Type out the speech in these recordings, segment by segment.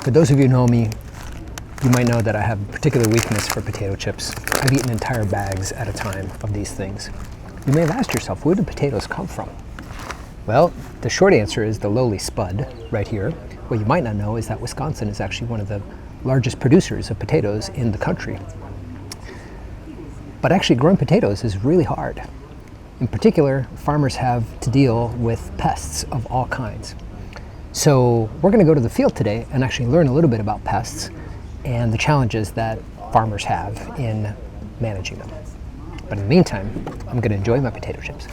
For those of you who know me, you might know that I have a particular weakness for potato chips. I've eaten entire bags at a time of these things. You may have asked yourself, where do potatoes come from? Well, the short answer is the lowly spud right here. What you might not know is that Wisconsin is actually one of the largest producers of potatoes in the country. But actually growing potatoes is really hard. In particular, farmers have to deal with pests of all kinds. So we're going to go to the field today and actually learn a little bit about pests and the challenges that farmers have in managing them. But in the meantime, I'm going to enjoy my potato chips.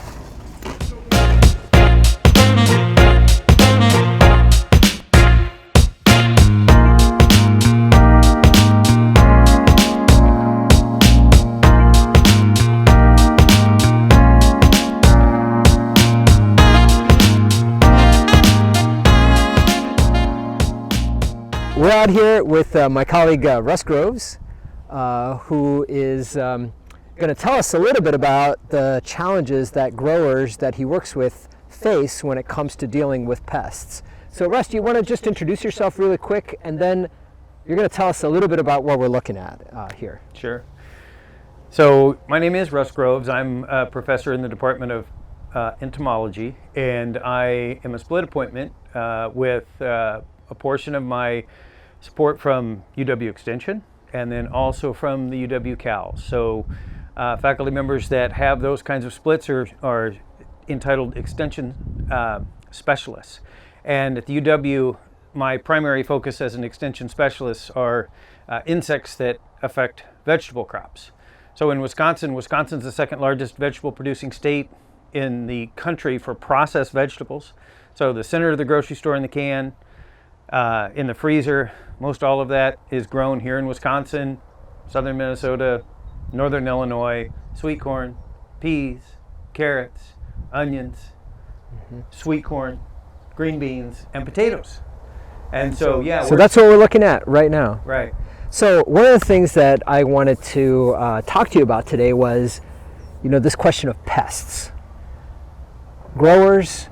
We're out here with my colleague Russ Groves, who is going to tell us a little bit about the challenges that growers that he works with face when it comes to dealing with pests. So Russ, do you want to just introduce yourself really quick, and then you're going to tell us a little bit about what we're looking at here. Sure. So my name is Russ Groves. I'm a professor in the Department of Entomology, and I am a split appointment with a portion of my support from UW Extension and then also from the UW Cal. So faculty members that have those kinds of splits are entitled extension specialists. And at the UW, my primary focus as an extension specialist are insects that affect vegetable crops. So in Wisconsin, Wisconsin's the second largest vegetable producing state in the country for processed vegetables. So the center of the grocery store in the can, in the freezer, most all of that is grown here in Wisconsin, southern Minnesota, northern Illinois, sweet corn, peas, carrots, onions, sweet corn, green beans, and potatoes. And so, yeah. So that's what we're looking at right now. Right. So one of the things that I wanted to talk to you about today was, this question of pests. Growers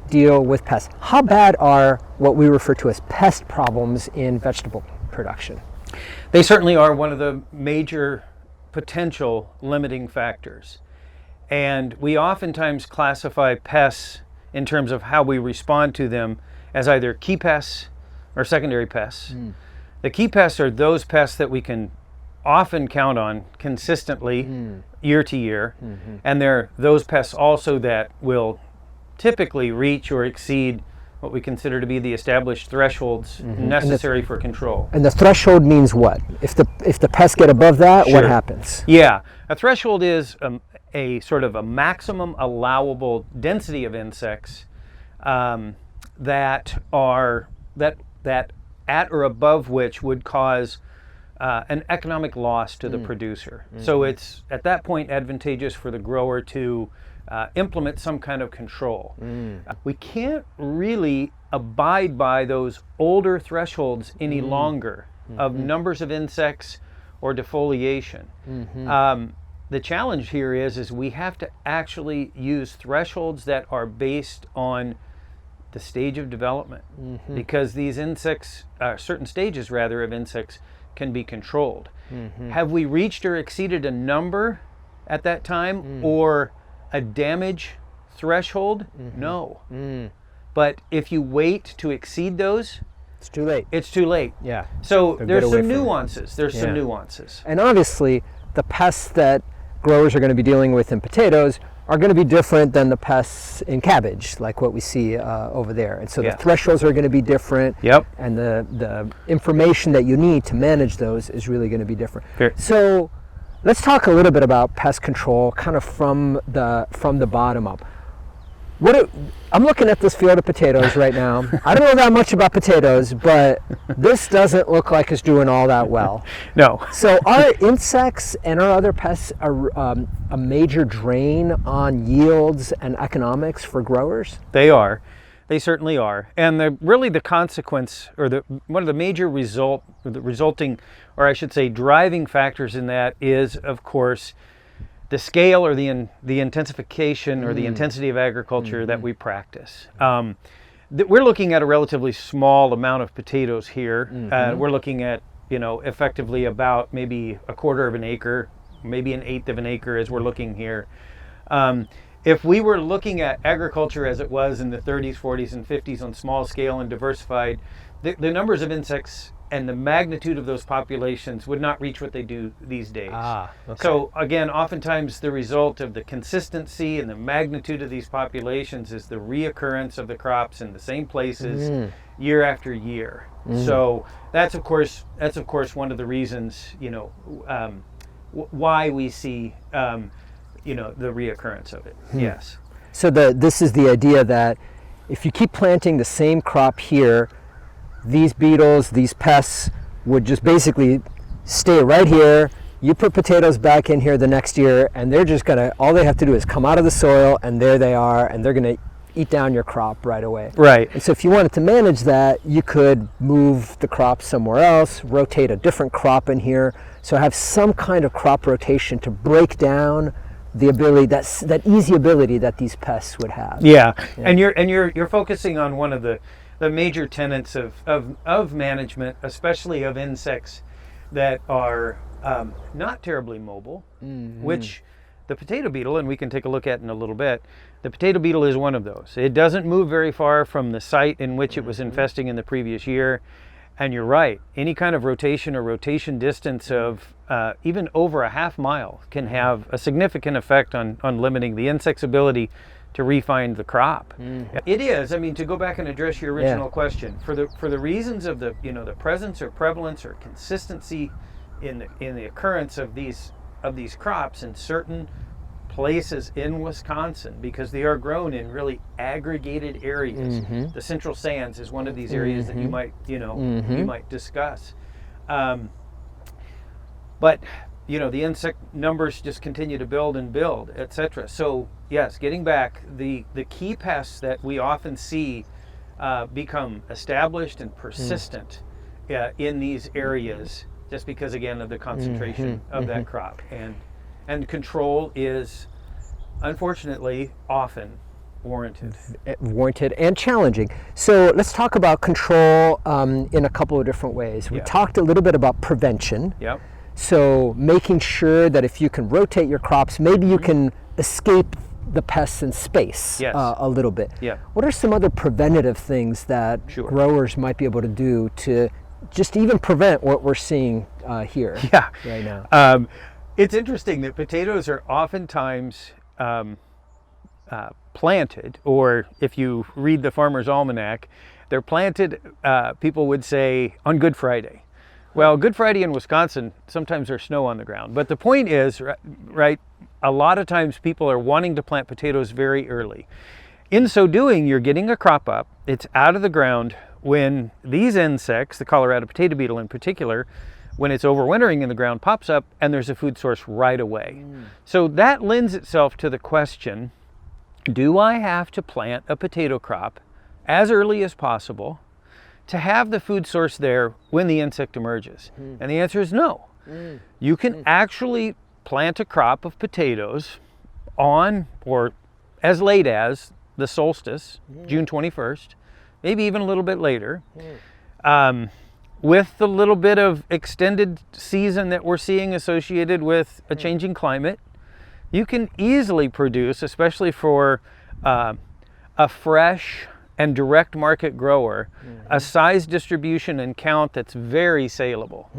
deal with pests. How bad are what we refer to as pest problems in vegetable production? They certainly are one of the major potential limiting factors. And we oftentimes classify pests in terms of how we respond to them as either key pests or secondary pests. The key pests are those pests that we can often count on consistently year to year. And they're those pests also that will typically reach or exceed what we consider to be the established thresholds necessary for control. And the threshold means what? If the pests get above that, Sure. What happens? Yeah, a threshold is a sort of a maximum allowable density of insects that at or above which would cause an economic loss to the producer. So it's at that point advantageous for the grower to implement some kind of control. We can't really abide by those older thresholds any longer of numbers of insects or defoliation. The challenge here is we have to actually use thresholds that are based on the stage of development, because these insects, certain stages rather of insects, can be controlled. Have we reached or exceeded a number at that time or a damage threshold? No. But if you wait to exceed those, It's too late. it's too late. Yeah. So They'll there's get away some from it. nuances. There's some Yeah. nuances. And obviously, the pests that growers are going to be dealing with in potatoes are going to be different than the pests in cabbage, like what we see over there. And so Yeah. the thresholds are going to be different. Yep. And the information that you need to manage those is really going to be different. Fair. So let's talk a little bit about pest control, kind of from the bottom up. I'm looking at this field of potatoes right now. I don't know that much about potatoes, but this doesn't look like it's doing all that well. No. So are insects and our other pests a major drain on yields and economics for growers? They are. They certainly are. And the consequence, or one of the major resulting, or I should say driving factors in that is, of course, the scale or the intensification or the intensity of agriculture that we practice. we're looking at a relatively small amount of potatoes here. We're looking at, effectively about maybe a quarter of an acre, maybe an eighth of an acre as we're looking here. If we were looking at agriculture as it was in the 30s, 40s, and 50s on small scale and diversified, the numbers of insects and the magnitude of those populations would not reach what they do these days. Okay. So again, oftentimes the result of the consistency and the magnitude of these populations is the reoccurrence of the crops in the same places year after year. So that's of course one of the reasons, why we see the reoccurrence of it. Yes. So this is the idea that if you keep planting the same crop here, these beetles, these pests would just basically stay right here. You put potatoes back in here the next year, and they're just all they have to do is come out of the soil, and there they are, and they're gonna eat down your crop right away. Right. And so if you wanted to manage that, you could move the crop somewhere else, rotate a different crop in here, so have some kind of crop rotation to break down the ability, that easy ability that these pests would have. Yeah. And you're focusing on one of the major tenets of management, especially of insects that are not terribly mobile, which the potato beetle, and we can take a look at in a little bit, the potato beetle is one of those. It doesn't move very far from the site in which it was infesting in the previous year. And you're right, any kind of rotation or rotation distance of even over a half mile can have a significant effect on limiting the insect's ability to refine the crop. It is, to go back and address your original question, for the reasons of the presence or prevalence or consistency in the occurrence of these crops in certain places in Wisconsin, because they are grown in really aggregated areas. The Central Sands is one of these areas that you might you might discuss. But the insect numbers just continue to build and build, etc. So yes, getting back, the key pests that we often see become established and persistent in these areas, just because again of the concentration of that crop, and control is unfortunately often warranted And challenging. So let's talk about control in a couple of different ways. We talked a little bit about prevention. Yep. So making sure that if you can rotate your crops, maybe you can escape the pests in space a little bit. Yeah. What are some other preventative things that growers might be able to do to just even prevent what we're seeing here right now? It's interesting that potatoes are oftentimes planted, or if you read the Farmer's Almanac, they're planted, people would say, on Good Friday. Well, Good Friday in Wisconsin, sometimes there's snow on the ground. But the point is, right, a lot of times people are wanting to plant potatoes very early. In so doing, you're getting a crop up, it's out of the ground when these insects, the Colorado potato beetle in particular, when it's overwintering in the ground, pops up and there's a food source right away. So that lends itself to the question, do I have to plant a potato crop as early as possible to have the food source there when the insect emerges? And the answer is no. You can actually plant a crop of potatoes on or as late as the solstice, June 21st, maybe even a little bit later. With the little bit of extended season that we're seeing associated with a changing climate, you can easily produce, especially for a fresh and direct market grower, a size distribution and count that's very saleable.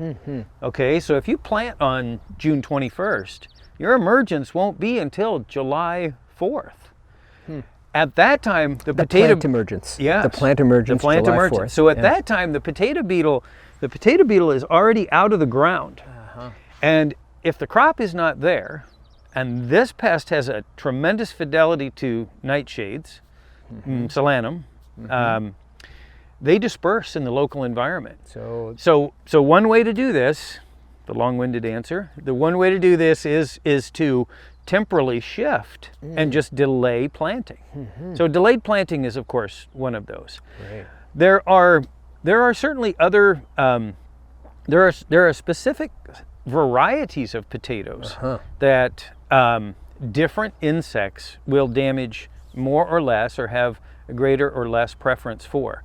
Okay, so if you plant on June 21st, your emergence won't be until July 4th. At that time, the plant emergence. Yes, the plant emergence. The plant July emergence. 4th. So at that time, the potato beetle is already out of the ground. And if the crop is not there, and this pest has a tremendous fidelity to nightshades, solanum, they disperse in the local environment. So one way to do this, the long-winded answer, the one way to do this is to temporally shift and just delay planting. So delayed planting is, of course, one of those. There are certainly other there are specific varieties of potatoes that different insects will damage more or less, or have a greater or less preference for.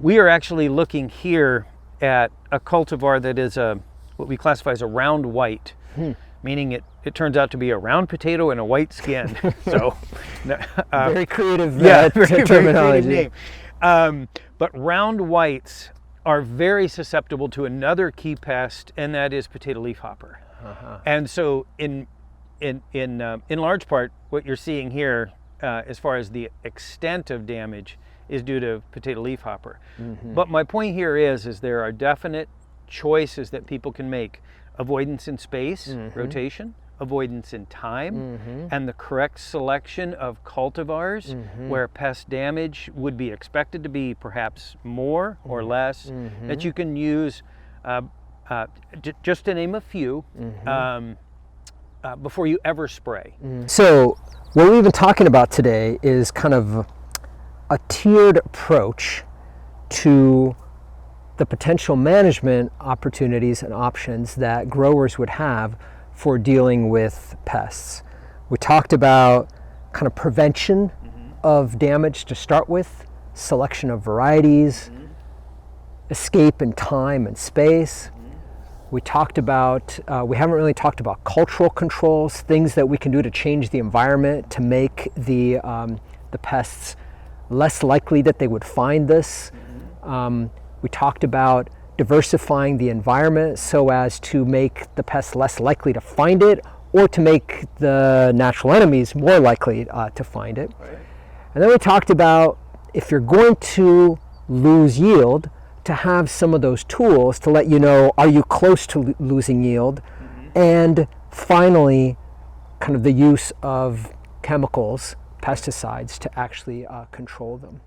We are actually looking here at a cultivar that is what we classify as a round white, meaning it turns out to be a round potato and a white skin. So, very creative very terminology. creative name. But round whites are very susceptible to another key pest, and that is potato leafhopper. And so, in large part, what you're seeing here, as far as the extent of damage, is due to potato leafhopper. But my point here is there are definite choices that people can make: avoidance in space, rotation, avoidance in time, and the correct selection of cultivars where pest damage would be expected to be perhaps more or less, that you can use, just to name a few, before you ever spray. So what we've been talking about today is kind of a tiered approach to the potential management opportunities and options that growers would have for dealing with pests. We talked about kind of prevention of damage to start with, selection of varieties, escape in time and space. We talked about, we haven't really talked about cultural controls, things that we can do to change the environment to make the pests less likely that they would find this. We talked about diversifying the environment so as to make the pests less likely to find it, or to make the natural enemies more likely to find it. And then we talked about, if you're going to lose yield, to have some of those tools to let you know, are you close to losing yield? And finally, kind of the use of chemicals, pesticides, to actually control them.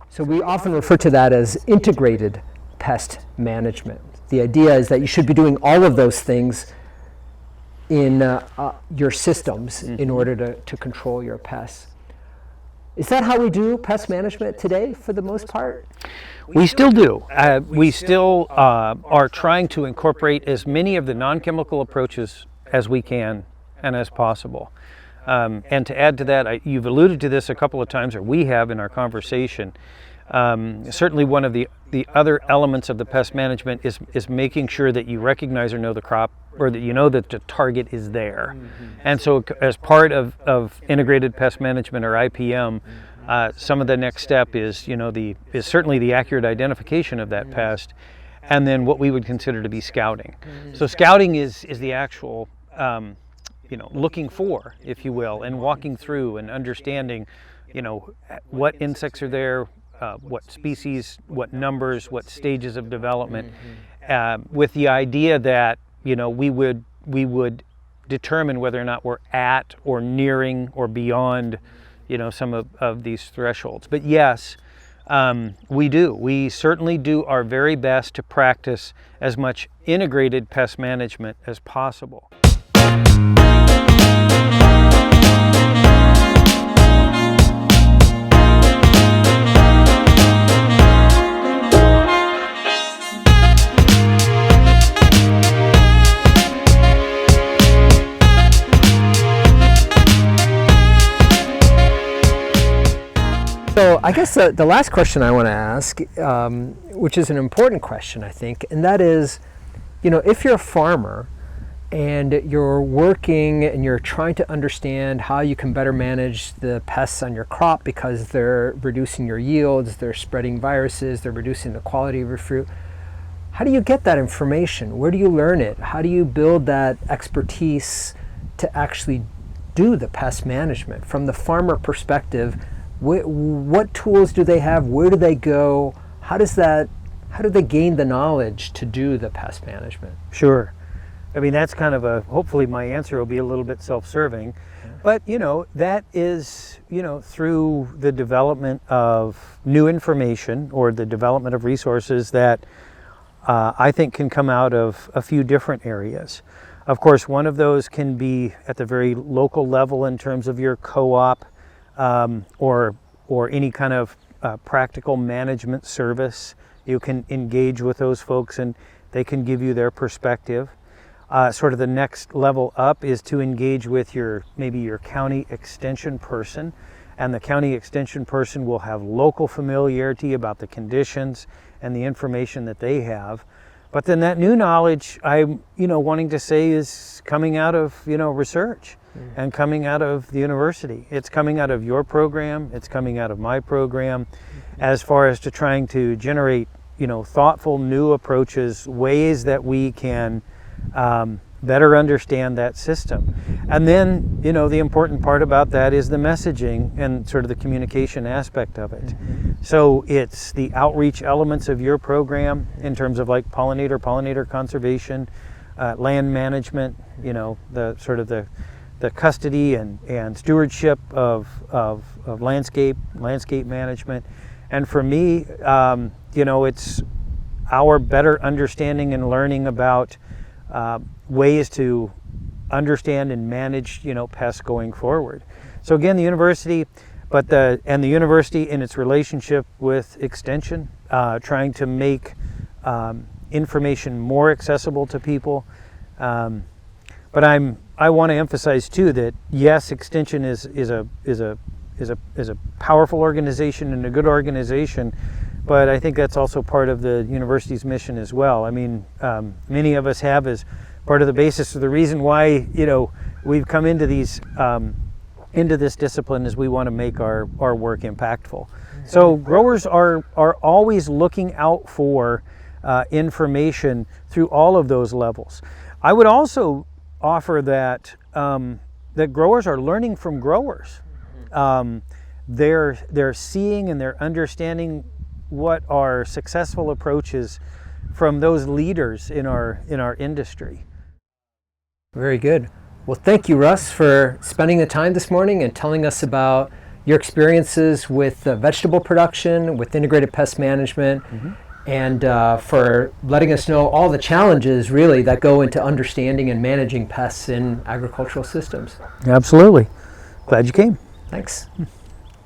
So we often refer to that as integrated pest management. The idea is that you should be doing all of those things in your systems in order to control your pests. Is that how we do pest management today for the most part? We still do. We still are trying to incorporate as many of the non-chemical approaches as we can and as possible. And to add to that, you've alluded to this a couple of times, or we have in our conversation. Certainly one of the other elements of the pest management is making sure that you recognize or know the crop, or that you know that the target is there. And so as part of integrated pest management, or IPM, some of the next step is, is certainly the accurate identification of that pest, and then what we would consider to be scouting. So scouting is the actual, looking for, if you will, and walking through and understanding, what insects are there, what species, what numbers, what stages of development, with the idea that, we would determine whether or not we're at or nearing or beyond, some of these thresholds. But yes, we do. We certainly do our very best to practice as much integrated pest management as possible. So I guess the last question I want to ask, which is an important question, I think, and that is, if you're a farmer and you're working and you're trying to understand how you can better manage the pests on your crop because they're reducing your yields, they're spreading viruses, they're reducing the quality of your fruit, how do you get that information? Where do you learn it? How do you build that expertise to actually do the pest management? From the farmer perspective, what tools do they have? Where do they go? How do they gain the knowledge to do the pest management? Sure. I mean, that's kind of hopefully my answer will be a little bit self-serving, but that is, through the development of new information, or the development of resources that I think can come out of a few different areas. Of course, one of those can be at the very local level in terms of your co-op, or any kind of practical management service. You can engage with those folks and they can give you their perspective. Sort of the next level up is to engage with maybe your county extension person and the county extension person will have local familiarity about the conditions and the information that they have. But then that new knowledge, I'm wanting to say, is coming out of research and coming out of the university. It's coming out of your program. It's coming out of my program, as far as to trying to generate thoughtful new approaches, ways that we can better understand that system. And then the important part about that is the messaging and sort of the communication aspect of it. So it's the outreach elements of your program in terms of like pollinator conservation, land management, the sort of the custody and stewardship of landscape management. And for me, it's our better understanding and learning about ways to understand and manage pests going forward. So again, the university, the university in its relationship with extension, trying to make information more accessible to people. But I want to emphasize too that yes, extension is a powerful organization and a good organization, but I think that's also part of the university's mission as well. I mean, many of us have as part of the basis of the reason why we've come into these into this discipline is we want to make our work impactful. So growers are always looking out for information through all of those levels. I would also offer that that growers are learning from growers. They're seeing and they're understanding what are successful approaches from those leaders in our industry. Very good. Well, thank you, Russ, for spending the time this morning and telling us about your experiences with vegetable production, with integrated pest management, and for letting us know all the challenges really that go into understanding and managing pests in agricultural systems. Absolutely. Glad you came. Thanks.